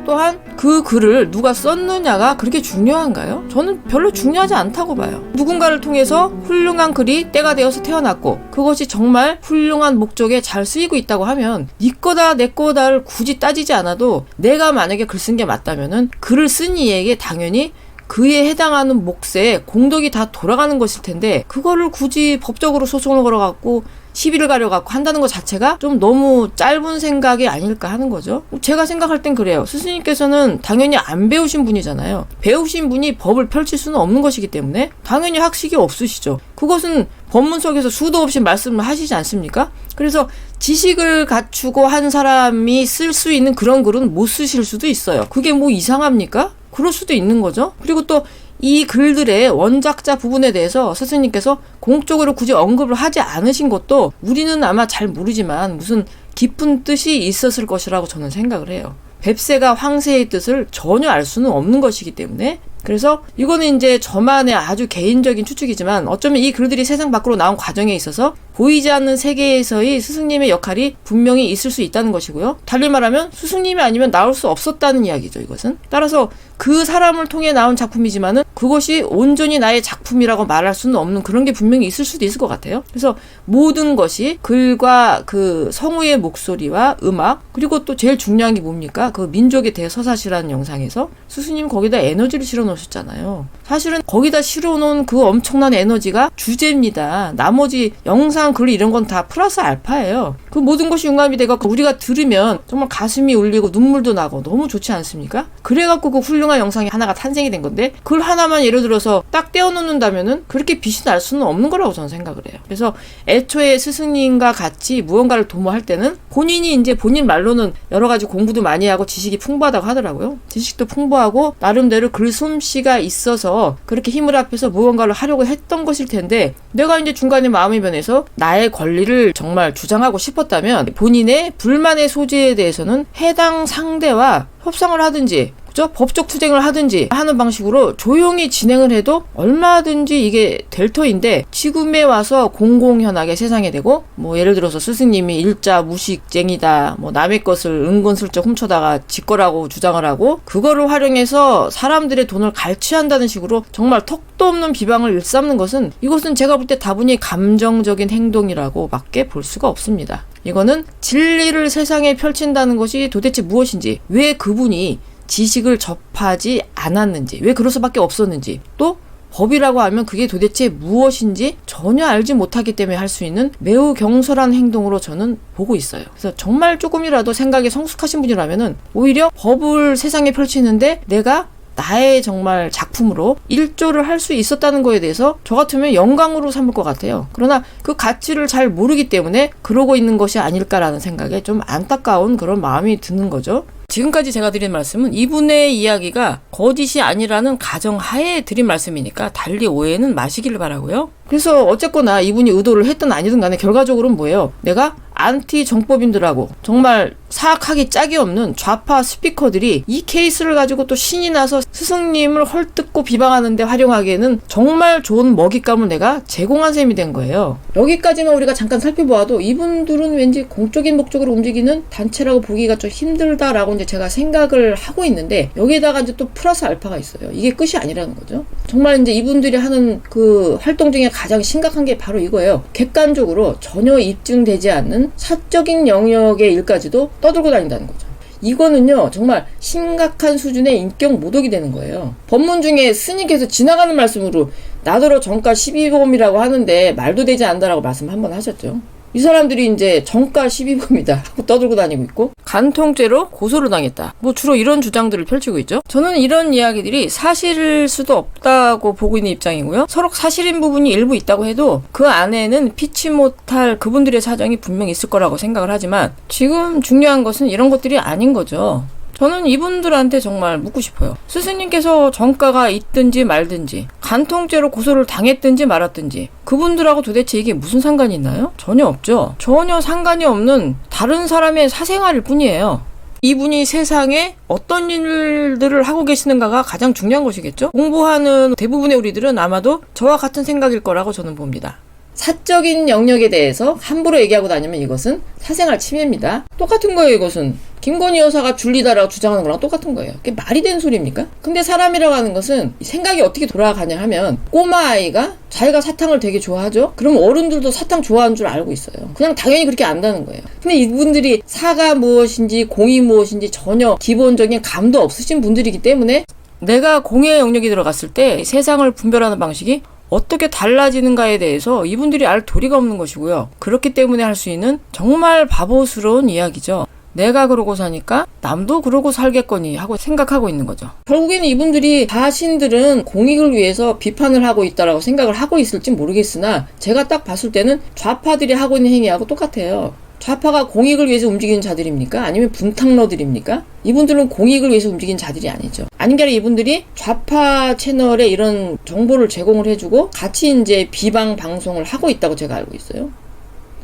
또한 그 글을 누가 썼느냐가 그렇게 중요한가요? 저는 별로 중요하지 않다고 봐요. 누군가를 통해서 훌륭한 글이 때가 되어서 태어났고 그것이 정말 훌륭한 목적에 잘 쓰이고 있다고 하면 네 거다 내 거다를 굳이 따지지 않아도 내가 만약에 글 쓴 게 맞다면은 글을 쓴 이에게 당연히 그에 해당하는 몫에 공덕이 다 돌아가는 것일 텐데 그거를 굳이 법적으로 소송을 걸어갖고 시비를 가려갖고 한다는 것 자체가 좀 너무 짧은 생각이 아닐까 하는 거죠. 제가 생각할 땐 그래요. 스승님께서는 당연히 안 배우신 분이잖아요. 배우신 분이 법을 펼칠 수는 없는 것이기 때문에 당연히 학식이 없으시죠. 그것은 법문 속에서 수도 없이 말씀을 하시지 않습니까? 그래서 지식을 갖추고 한 사람이 쓸 수 있는 그런 글은 못 쓰실 수도 있어요. 그게 뭐 이상합니까? 그럴 수도 있는 거죠. 그리고 또 이 글들의 원작자 부분에 대해서 스승님께서 공적으로 굳이 언급을 하지 않으신 것도 우리는 아마 잘 모르지만 무슨 깊은 뜻이 있었을 것이라고 저는 생각을 해요. 뱁새가 황새의 뜻을 전혀 알 수는 없는 것이기 때문에 그래서 이거는 이제 저만의 아주 개인적인 추측이지만 어쩌면 이 글들이 세상 밖으로 나온 과정에 있어서 보이지 않는 세계에서의 스승님의 역할이 분명히 있을 수 있다는 것이고요. 달리 말하면 스승님이 아니면 나올 수 없었다는 이야기죠, 이것은. 따라서 그 사람을 통해 나온 작품이지만은 그것이 온전히 나의 작품이라고 말할 수는 없는 그런 게 분명히 있을 수도 있을 것 같아요. 그래서 모든 것이 글과 그 성우의 목소리와 음악 그리고 또 제일 중요한 게 뭡니까? 그 민족의 대서사시라는 영상에서 스승님 거기다 에너지를 실어 놓으셨잖아요. 사실은 거기다 실어 놓은 그 엄청난 에너지가 주제입니다. 나머지 영상 글 이런 건 다 플러스 알파예요. 그 모든 것이 융합이 돼갖고 우리가 들으면 정말 가슴이 울리고 눈물도 나고 너무 좋지 않습니까? 그래갖고 그 훌륭한 영상이 하나가 탄생이 된 건데 글 하나만 예를 들어서 딱 떼어놓는다면은 그렇게 빛이 날 수는 없는 거라고 저는 생각을 해요. 그래서 애초에 스승님과 같이 무언가를 도모할 때는 본인이 이제 본인 말로는 여러 가지 공부도 많이 하고 지식이 풍부하다고 하더라고요. 지식도 풍부하고 나름대로 글솜씨가 있어서 그렇게 힘을 합해서 무언가를 하려고 했던 것일 텐데 내가 이제 중간에 마음이 변해서 나의 권리를 정말 주장하고 싶었다면 본인의 불만의 소지에 대해서는 해당 상대와 협상을 하든지 그죠? 법적 투쟁을 하든지 하는 방식으로 조용히 진행을 해도 얼마든지 이게 될 터인데 지금에 와서 공공연하게 세상에 대고 뭐 예를 들어서 스승님이 일자 무식쟁이다 뭐 남의 것을 은근슬쩍 훔쳐다가 지 거라고 주장을 하고 그거를 활용해서 사람들의 돈을 갈취한다는 식으로 정말 턱도 없는 비방을 일삼는 것은 이것은 제가 볼 때 다분히 감정적인 행동이라고 밖에 볼 수가 없습니다. 이거는 진리를 세상에 펼친다는 것이 도대체 무엇인지 왜 그분이 지식을 접하지 않았는지 왜 그럴 수밖에 없었는지 또 법이라고 하면 그게 도대체 무엇인지 전혀 알지 못하기 때문에 할 수 있는 매우 경솔한 행동으로 저는 보고 있어요. 그래서 정말 조금이라도 생각이 성숙하신 분이라면은 오히려 법을 세상에 펼치는데 내가 나의 정말 작품으로 일조를 할 수 있었다는 거에 대해서 저 같으면 영광으로 삼을 것 같아요. 그러나 그 가치를 잘 모르기 때문에 그러고 있는 것이 아닐까라는 생각에 좀 안타까운 그런 마음이 드는 거죠. 지금까지 제가 드린 말씀은 이분의 이야기가 거짓이 아니라는 가정하에 드린 말씀이니까 달리 오해는 마시길 바라고요. 그래서 어쨌거나 이분이 의도를 했든 아니든 간에 결과적으로는 뭐예요? 내가 안티 정법인들하고 정말 사악하기 짝이 없는 좌파 스피커들이 이 케이스를 가지고 또 신이 나서 스승님을 헐뜯고 비방하는데 활용하기에는 정말 좋은 먹잇감을 내가 제공한 셈이 된 거예요. 여기까지만 우리가 잠깐 살펴보아도 이분들은 왠지 공적인 목적으로 움직이는 단체라고 보기가 좀 힘들다라고 이제 제가 생각을 하고 있는데 여기에다가 이제 또 플러스 알파가 있어요. 이게 끝이 아니라는 거죠. 정말 이제 이분들이 하는 그 활동 중에 가장 심각한 게 바로 이거예요. 객관적으로 전혀 입증되지 않는 사적인 영역의 일까지도 떠들고 다닌다는 거죠. 이거는요 정말 심각한 수준의 인격 모독이 되는 거예요. 법문 중에 스님께서 지나가는 말씀으로 나더러 정가 12범이라고 하는데 말도 되지 않는다라고 말씀 한번 하셨죠. 이 사람들이 이제 정가 12범이다 하고 떠들고 다니고 있고 간통죄로 고소를 당했다. 뭐 주로 이런 주장들을 펼치고 있죠. 저는 이런 이야기들이 사실일 수도 없다고 보고 있는 입장이고요. 서로 사실인 부분이 일부 있다고 해도 그 안에는 피치 못할 그분들의 사정이 분명히 있을 거라고 생각을 하지만 지금 중요한 것은 이런 것들이 아닌 거죠. 저는 이분들한테 정말 묻고 싶어요. 스승님께서 정가가 있든지 말든지 간통죄로 고소를 당했든지 말았든지 그분들하고 도대체 이게 무슨 상관이 있나요? 전혀 없죠. 전혀 상관이 없는 다른 사람의 사생활일 뿐이에요. 이분이 세상에 어떤 일들을 하고 계시는가가 가장 중요한 것이겠죠? 공부하는 대부분의 우리들은 아마도 저와 같은 생각일 거라고 저는 봅니다. 사적인 영역에 대해서 함부로 얘기하고 다니면 이것은 사생활 침해입니다. 똑같은 거예요. 이것은 김건희 여사가 줄리다라고 주장하는 거랑 똑같은 거예요. 그게 말이 되는 소리입니까? 근데 사람이라고 하는 것은 생각이 어떻게 돌아가냐 하면 꼬마 아이가 자기가 사탕을 되게 좋아하죠? 그럼 어른들도 사탕 좋아하는 줄 알고 있어요. 그냥 당연히 그렇게 안다는 거예요. 근데 이분들이 사가 무엇인지 공이 무엇인지 전혀 기본적인 감도 없으신 분들이기 때문에 내가 공의 영역이 들어갔을 때 세상을 분별하는 방식이 어떻게 달라지는가에 대해서 이분들이 알 도리가 없는 것이고요. 그렇기 때문에 할 수 있는 정말 바보스러운 이야기죠. 내가 그러고 사니까 남도 그러고 살겠거니 하고 생각하고 있는 거죠. 결국에는 이분들이 자신들은 공익을 위해서 비판을 하고 있다라고 생각을 하고 있을지 모르겠으나 제가 딱 봤을 때는 좌파들이 하고 있는 행위하고 똑같아요. 좌파가 공익을 위해서 움직이는 자들입니까? 아니면 분탕러들입니까? 이분들은 공익을 위해서 움직이는 자들이 아니죠. 아닌 게 아니라 이분들이 좌파 채널에 이런 정보를 제공을 해주고 같이 이제 비방 방송을 하고 있다고 제가 알고 있어요.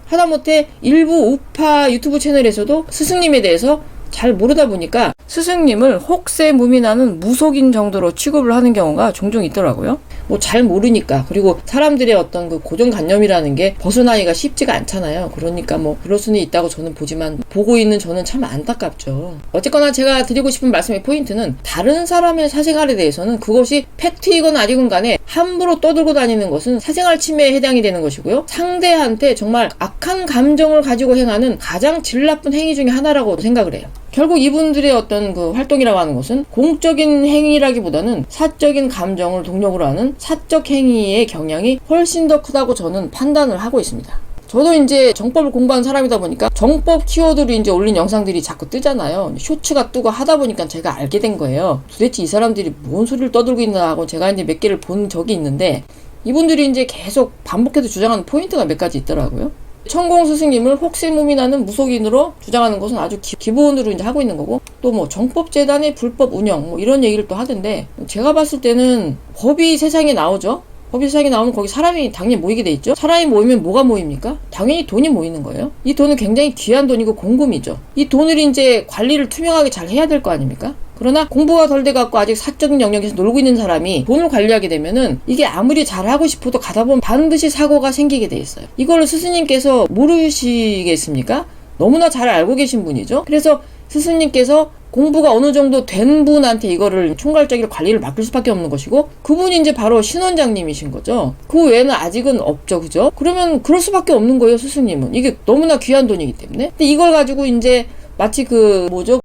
하다못해 일부 우파 유튜브 채널에서도 스승님에 대해서 잘 모르다 보니까 스승님을 혹세 무민하는 무속인 정도로 취급을 하는 경우가 종종 있더라고요. 뭐 잘 모르니까. 그리고 사람들의 어떤 그 고정관념이라는 게 벗어나기가 쉽지가 않잖아요. 그러니까 뭐 그럴 수는 있다고 저는 보지만 보고 있는 저는 참 안타깝죠. 어쨌거나 제가 드리고 싶은 말씀의 포인트는 다른 사람의 사생활에 대해서는 그것이 팩트이건 아니건 간에 함부로 떠들고 다니는 것은 사생활 침해에 해당이 되는 것이고요. 상대한테 정말 악한 감정을 가지고 행하는 가장 질 나쁜 행위 중에 하나라고 생각을 해요. 결국 이분들의 어떤 그 활동이라고 하는 것은 공적인 행위라기보다는 사적인 감정을 동력으로 하는 사적 행위의 경향이 훨씬 더 크다고 저는 판단을 하고 있습니다. 저도 이제 정법을 공부한 사람이다 보니까 정법 키워드로 이제 올린 영상들이 자꾸 뜨잖아요. 쇼츠가 뜨고 하다 보니까 제가 알게 된 거예요. 도대체 이 사람들이 뭔 소리를 떠들고 있나 하고 제가 이제 몇 개를 본 적이 있는데 이분들이 이제 계속 반복해서 주장하는 포인트가 몇 가지 있더라고요. 천공 스승님을 혹세무민하는 무속인으로 주장하는 것은 아주 기본으로 이제 하고 있는 거고 또 뭐 정법재단의 불법 운영 뭐 이런 얘기를 또 하던데 제가 봤을 때는 법이 세상에 나오죠. 법이 세상에 나오면 거기 사람이 당연히 모이게 돼 있죠. 사람이 모이면 뭐가 모입니까? 당연히 돈이 모이는 거예요. 이 돈은 굉장히 귀한 돈이고 공금이죠. 이 돈을 이제 관리를 투명하게 잘 해야 될 거 아닙니까? 그러나 공부가 덜 돼갖고 아직 사적인 영역에서 놀고 있는 사람이 돈을 관리하게 되면은 이게 아무리 잘하고 싶어도 가다 보면 반드시 사고가 생기게 돼 있어요. 이걸 스스님께서 모르시겠습니까? 너무나 잘 알고 계신 분이죠. 그래서 스스님께서 공부가 어느 정도 된 분한테 이거를 총괄적인 관리를 맡길 수밖에 없는 것이고 그분이 이제 바로 신원장님이신 거죠. 그 외에는 아직은 없죠. 그죠? 그러면 그럴 수밖에 없는 거예요. 스승님은. 이게 너무나 귀한 돈이기 때문에. 근데 이걸 가지고 이제 마치 그 뭐죠?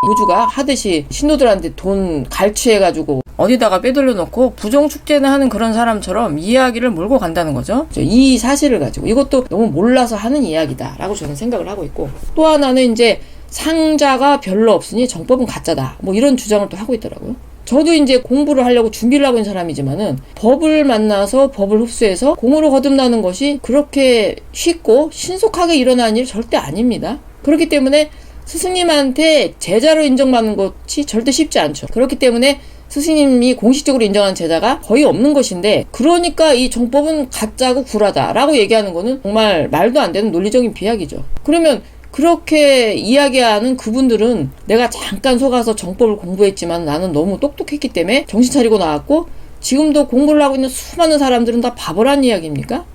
무주가 하듯이 신도들한테 돈 갈취해가지고 어디다가 빼돌려 놓고 부정축제나 하는 그런 사람처럼 이야기를 몰고 간다는 거죠. 이 사실을 가지고 이것도 너무 몰라서 하는 이야기다 라고 저는 생각을 하고 있고 또 하나는 이제 상자가 별로 없으니 정법은 가짜다 뭐 이런 주장을 또 하고 있더라고요. 저도 이제 공부를 하려고 준비를 하고 있는 사람이지만은 법을 만나서 법을 흡수해서 공으로 거듭나는 것이 그렇게 쉽고 신속하게 일어나는 일 절대 아닙니다. 그렇기 때문에 스승님한테 제자로 인정받는 것이 절대 쉽지 않죠. 그렇기 때문에 스승님이 공식적으로 인정한 제자가 거의 없는 것인데 그러니까 이 정법은 가짜고 구라다라고 얘기하는 거는 정말 말도 안 되는 논리적인 비약이죠. 그러면 그렇게 이야기하는 그분들은 내가 잠깐 속아서 정법을 공부했지만 나는 너무 똑똑했기 때문에 정신 차리고 나왔고 지금도 공부를 하고 있는 수많은 사람들은 다 바보란 이야기입니까?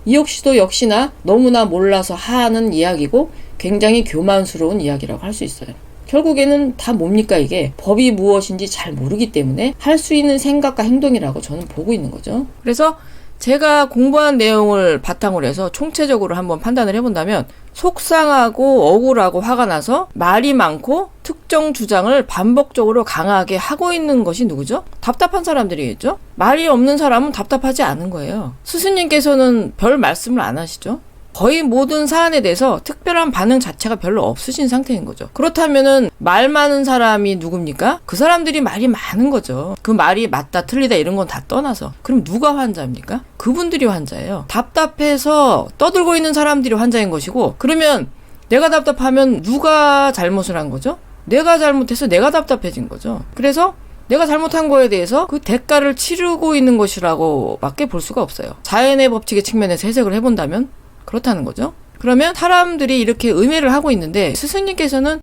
이 역시나 너무나 몰라서 하는 이야기고 굉장히 교만스러운 이야기라고 할 수 있어요. 결국에는 다 뭡니까 이게 법이 무엇인지 잘 모르기 때문에 할 수 있는 생각과 행동이라고 저는 보고 있는 거죠. 그래서 제가 공부한 내용을 바탕으로 해서 총체적으로 한번 판단을 해본다면 속상하고 억울하고 화가 나서 말이 많고 특정 주장을 반복적으로 강하게 하고 있는 것이 누구죠? 답답한 사람들이겠죠? 말이 없는 사람은 답답하지 않은 거예요. 스승님께서는 별 말씀을 안 하시죠? 거의 모든 사안에 대해서 특별한 반응 자체가 별로 없으신 상태인 거죠. 그렇다면은 말 많은 사람이 누굽니까? 그 사람들이 말이 많은 거죠. 그 말이 맞다 틀리다 이런 건 다 떠나서 그럼 누가 환자입니까? 그분들이 환자예요. 답답해서 떠들고 있는 사람들이 환자인 것이고 그러면 내가 답답하면 누가 잘못을 한 거죠? 내가 잘못해서 내가 답답해진 거죠. 그래서 내가 잘못한 거에 대해서 그 대가를 치르고 있는 것이라고 밖에 볼 수가 없어요. 자연의 법칙의 측면에서 해석을 해본다면 그렇다는 거죠. 그러면 사람들이 이렇게 음해를 하고 있는데 스승님께서는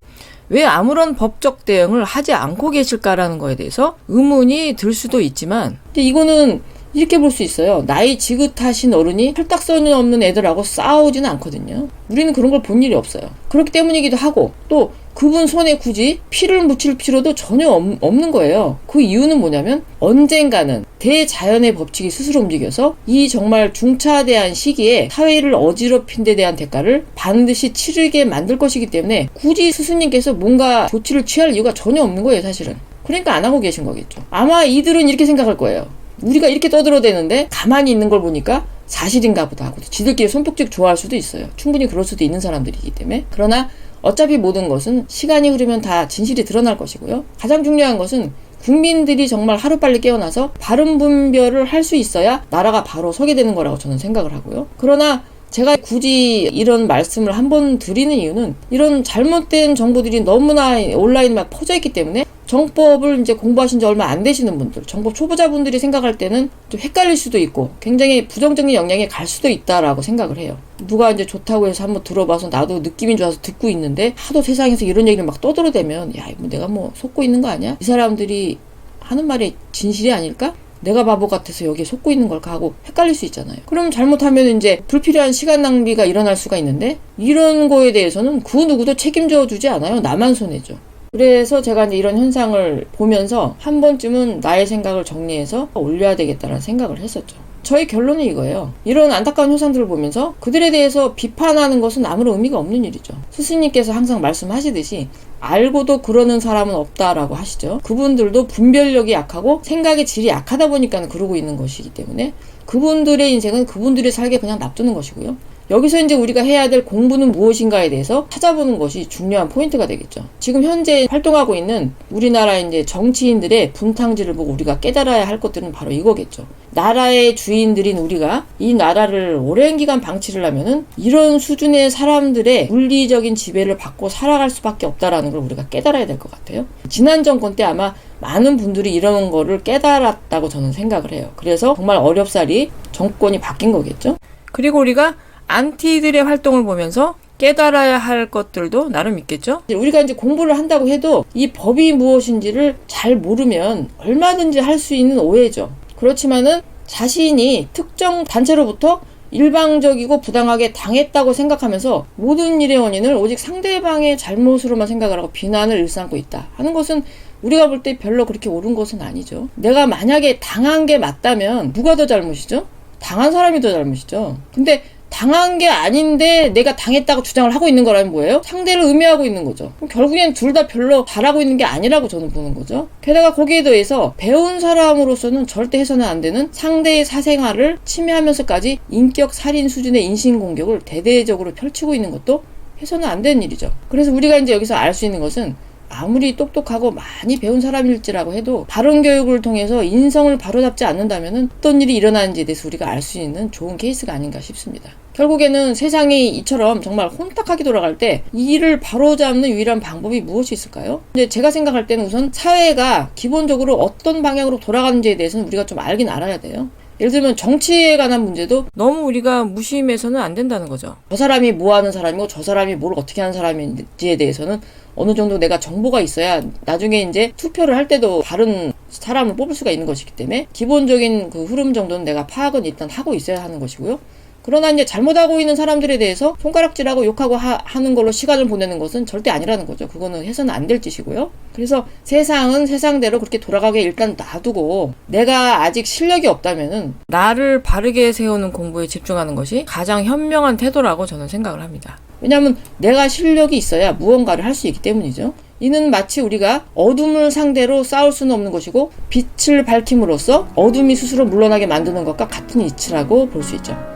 왜 아무런 법적 대응을 하지 않고 계실까라는 거에 대해서 의문이 들 수도 있지만 근데 이거는 이렇게 볼 수 있어요. 나이 지긋하신 어른이 혈딱선이 없는 애들하고 싸우지는 않거든요. 우리는 그런 걸 본 일이 없어요. 그렇기 때문이기도 하고, 또 그분 손에 굳이 피를 묻힐 필요도 전혀 없는 거예요. 그 이유는 뭐냐면 언젠가는 대자연의 법칙이 스스로 움직여서 이 정말 중차대한 시기에 사회를 어지럽힌 데 대한 대가를 반드시 치르게 만들 것이기 때문에 굳이 스승님께서 뭔가 조치를 취할 이유가 전혀 없는 거예요, 사실은. 그러니까 안 하고 계신 거겠죠. 아마 이들은 이렇게 생각할 거예요. 우리가 이렇게 떠들어대는데 가만히 있는 걸 보니까 사실인가 보다 하고 지들끼리 손뼉치고 좋아할 수도 있어요. 충분히 그럴 수도 있는 사람들이기 때문에. 그러나 어차피 모든 것은 시간이 흐르면 다 진실이 드러날 것이고요. 가장 중요한 것은 국민들이 정말 하루빨리 깨어나서 바른 분별을 할 수 있어야 나라가 바로 서게 되는 거라고 저는 생각을 하고요. 그러나 제가 굳이 이런 말씀을 한번 드리는 이유는 이런 잘못된 정보들이 너무나 온라인에 막 퍼져 있기 때문에 정법을 이제 공부하신 지 얼마 안 되시는 분들, 정법 초보자분들이 생각할 때는 좀 헷갈릴 수도 있고 굉장히 부정적인 영향이 갈 수도 있다라고 생각을 해요. 누가 이제 좋다고 해서 한번 들어봐서 나도 느낌이 좋아서 듣고 있는데 하도 세상에서 이런 얘기를 막 떠들어대면 야, 이거 내가 뭐 속고 있는 거 아니야? 이 사람들이 하는 말이 진실이 아닐까? 내가 바보 같아서 여기에 속고 있는 걸까 하고 헷갈릴 수 있잖아요. 그럼 잘못하면 이제 불필요한 시간 낭비가 일어날 수가 있는데 이런 거에 대해서는 그 누구도 책임져 주지 않아요. 나만 손해죠. 그래서 제가 이제 이런 현상을 보면서 한 번쯤은 나의 생각을 정리해서 올려야 되겠다는 생각을 했었죠. 저의 결론은 이거예요. 이런 안타까운 현상들을 보면서 그들에 대해서 비판하는 것은 아무런 의미가 없는 일이죠. 스승님께서 항상 말씀하시듯이 알고도 그러는 사람은 없다라고 하시죠. 그분들도 분별력이 약하고 생각의 질이 약하다 보니까 그러고 있는 것이기 때문에 그분들의 인생은 그분들이 살게 그냥 놔두는 것이고요. 여기서 이제 우리가 해야 될 공부는 무엇인가에 대해서 찾아보는 것이 중요한 포인트가 되겠죠. 지금 현재 활동하고 있는 우리나라 이제 정치인들의 분탕질을 보고 우리가 깨달아야 할 것들은 바로 이거겠죠. 나라의 주인들인 우리가 이 나라를 오랜 기간 방치를 하면은 이런 수준의 사람들의 물리적인 지배를 받고 살아갈 수밖에 없다라는 걸 우리가 깨달아야 될 것 같아요. 지난 정권 때 아마 많은 분들이 이런 거를 깨달았다고 저는 생각을 해요. 그래서 정말 어렵사리 정권이 바뀐 거겠죠. 그리고 우리가 안티들의 활동을 보면서 깨달아야 할 것들도 나름 있겠죠. 우리가 이제 공부를 한다고 해도 이 법이 무엇인지를 잘 모르면 얼마든지 할 수 있는 오해죠. 그렇지만은 자신이 특정 단체로부터 일방적이고 부당하게 당했다고 생각하면서 모든 일의 원인을 오직 상대방의 잘못으로만 생각을 하고 비난을 일삼고 있다 하는 것은 우리가 볼 때 별로 그렇게 옳은 것은 아니죠. 내가 만약에 당한 게 맞다면 누가 더 잘못이죠? 당한 사람이 더 잘못이죠. 근데 당한 게 아닌데 내가 당했다고 주장을 하고 있는 거라면 뭐예요? 상대를 음해하고 있는 거죠. 그럼 결국엔 둘 다 별로 잘하고 있는 게 아니라고 저는 보는 거죠. 게다가 거기에 더해서 배운 사람으로서는 절대 해서는 안 되는 상대의 사생활을 침해하면서까지 인격 살인 수준의 인신공격을 대대적으로 펼치고 있는 것도 해서는 안 되는 일이죠. 그래서 우리가 이제 여기서 알 수 있는 것은 아무리 똑똑하고 많이 배운 사람일지라고 해도 바른 교육을 통해서 인성을 바로잡지 않는다면 어떤 일이 일어나는지에 대해서 우리가 알 수 있는 좋은 케이스가 아닌가 싶습니다. 결국에는 세상이 이처럼 정말 혼탁하게 돌아갈 때 이 일을 바로잡는 유일한 방법이 무엇이 있을까요? 근데 제가 생각할 때는 우선 사회가 기본적으로 어떤 방향으로 돌아가는지에 대해서는 우리가 좀 알긴 알아야 돼요. 예를 들면 정치에 관한 문제도 너무 우리가 무심해서는 안 된다는 거죠. 저 사람이 뭐 하는 사람이고 저 사람이 뭘 어떻게 하는 사람인지에 대해서는 어느 정도 내가 정보가 있어야 나중에 이제 투표를 할 때도 바른 사람을 뽑을 수가 있는 것이기 때문에 기본적인 그 흐름 정도는 내가 파악은 일단 하고 있어야 하는 것이고요. 그러나 이제 잘못하고 있는 사람들에 대해서 손가락질하고 욕하고 하는 걸로 시간을 보내는 것은 절대 아니라는 거죠. 그거는 해서는 안 될 짓이고요. 그래서 세상은 세상대로 그렇게 돌아가게 일단 놔두고 내가 아직 실력이 없다면은 나를 바르게 세우는 공부에 집중하는 것이 가장 현명한 태도라고 저는 생각을 합니다. 왜냐하면 내가 실력이 있어야 무언가를 할 수 있기 때문이죠. 이는 마치 우리가 어둠을 상대로 싸울 수는 없는 것이고 빛을 밝힘으로써 어둠이 스스로 물러나게 만드는 것과 같은 이치라고 볼 수 있죠.